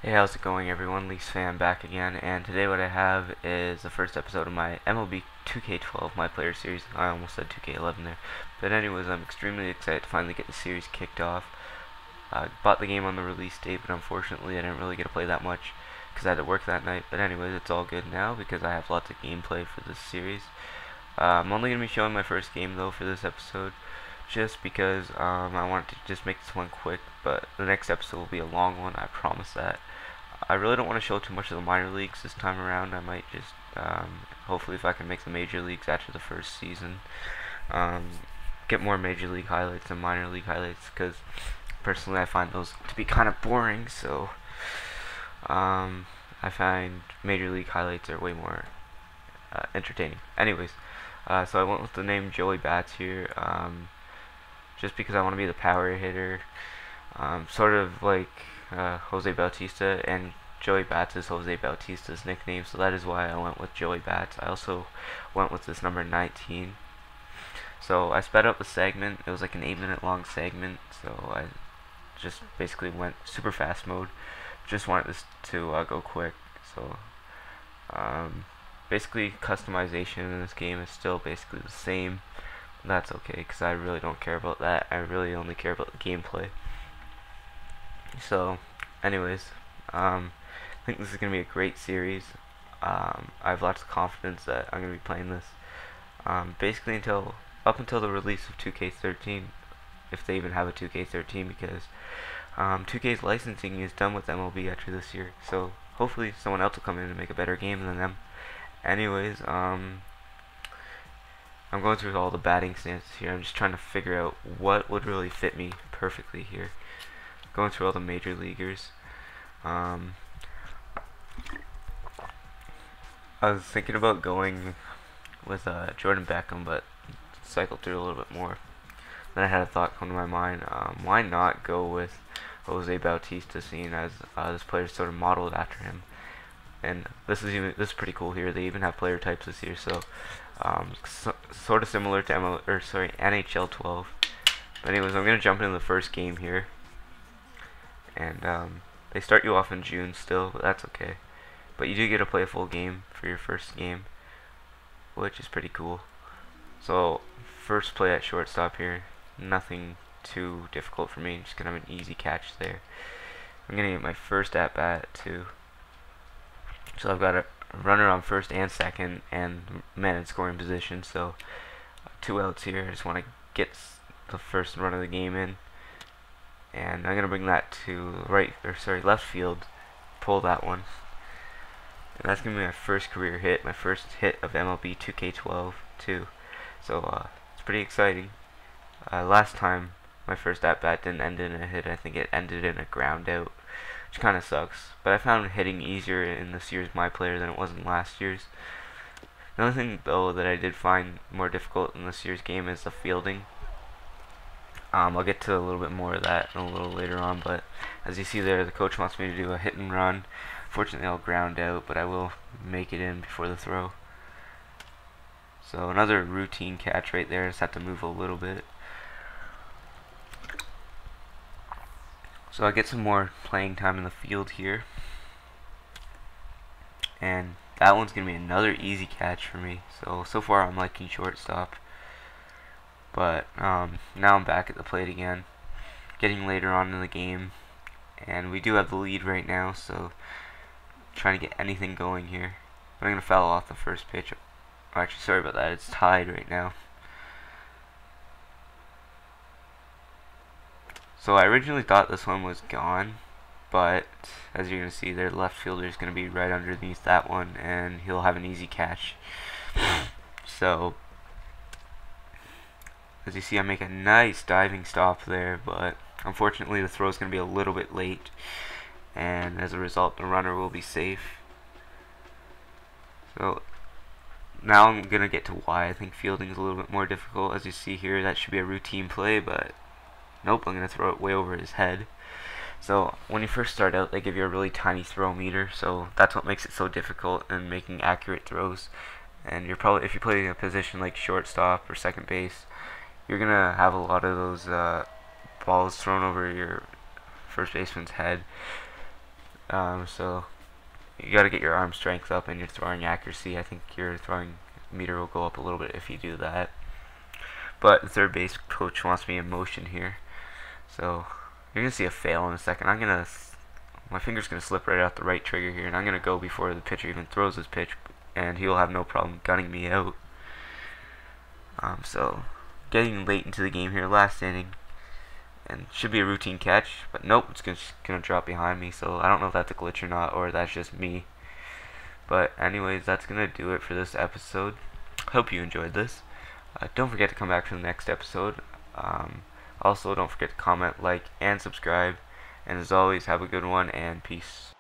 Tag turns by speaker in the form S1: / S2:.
S1: Hey, how's it going everyone? Leafs fan back again, and today what I have is the first episode of my MLB 2K12 My Player Series. I almost said 2K11 there. But anyways, I'm extremely excited to finally get the series kicked off. I bought the game on the release date, but unfortunately I didn't really get to play that much because I had to work that night. But anyways, it's all good now because I have lots of gameplay for this series. I'm only going to be showing my first game though for this episode, just because I wanted to just make this one quick, but the next episode will be a long one, I promise that. I really don't want to show too much of the minor leagues this time around. I might just, hopefully if I can make the major leagues after the first season, um, get more major league highlights than minor league highlights, because personally I find those to be kind of boring, so I find major league highlights are way more entertaining. Anyways, so I went with the name Joey Bats here, just because I want to be the power hitter, sort of like Jose Bautista, and Joey Bats is Jose Bautista's nickname, so that is why I went with Joey Bats. I also went with this number 19. So I sped up the segment. It was like an 8-minute long segment, so I just basically went super fast mode. Just wanted this to go quick. So basically customization in this game is still basically the same. That's okay, because I really don't care about that. I really only care about the gameplay. So, anyways, I think this is going to be a great series. I have lots of confidence that I'm going to be playing this. Basically up until the release of 2K13, if they even have a 2K13, because 2K's licensing is done with MLB after this year. So hopefully someone else will come in and make a better game than them. Anyways, I'm going through all the batting stances here. I'm just trying to figure out what would really fit me perfectly here. Going through all the major leaguers. I was thinking about going with Jordan Beckham, but cycled through a little bit more. Then I had a thought come to my mind. Why not go with Jose Bautista, seeing as this player is sort of modeled after him? And this is pretty cool here. They even have player types this year, so sort of similar to NHL 12. But anyways, I'm gonna jump into the first game here, and they start you off in June still, but that's okay. But you do get to play a full game for your first game, which is pretty cool. So first play at shortstop here, nothing too difficult for me. Just gonna have an easy catch there. I'm gonna get my first at bat too. So I've got a runner on first and second, and man in scoring position. So 2 outs here. I just want to get the first run of the game in, and I'm gonna bring that to left field. Pull that one, and that's gonna be my first career hit, my first hit of MLB 2K12 too. So it's pretty exciting. Last time my first at bat didn't end in a hit. I think it ended in a ground out, which kind of sucks. But I found hitting easier in this year's My Player than it was in last year's. The only thing though that I did find more difficult in this year's game is the fielding. I'll get to a little bit more of that a little later on, but as you see there, the coach wants me to do a hit and run. Fortunately, I'll ground out, but I will make it in before the throw. So another routine catch right there. Just have to move a little bit. So I get some more playing time in the field here, and that one's gonna be another easy catch for me. So far I'm liking shortstop, but now I'm back at the plate again, getting later on in the game, and we do have the lead right now. So trying to get anything going here. But I'm gonna foul off the first pitch. Oh, actually, sorry about that. It's tied right now. So I originally thought this one was gone, but as you're going to see, their left fielder is going to be right underneath that one, and he'll have an easy catch. So, as you see, I make a nice diving stop there, but unfortunately the throw is going to be a little bit late, and as a result, the runner will be safe. So, now I'm going to get to why I think fielding is a little bit more difficult. As you see here, that should be a routine play, but nope, I'm going to throw it way over his head. So when you first start out, they give you a really tiny throw meter, so that's what makes it so difficult in making accurate throws. And you're probably, if you're playing a position like shortstop or second base, you're going to have a lot of those balls thrown over your first baseman's head. So you got to get your arm strength up and your throwing accuracy. I think your throwing meter will go up a little bit if you do that. But the third base coach wants me in motion here, so you're gonna see a fail in a second. My finger's gonna slip right out the right trigger here, and I'm gonna go before the pitcher even throws his pitch, and he'll have no problem gunning me out. So getting late into the game here, last inning, and should be a routine catch, but nope, it's gonna drop behind me. So I don't know if that's a glitch or not, or that's just me. But anyways, that's gonna do it for this episode. Hope you enjoyed this. Don't forget to come back for the next episode. Also, don't forget to comment, like, and subscribe. And as always, have a good one, and peace.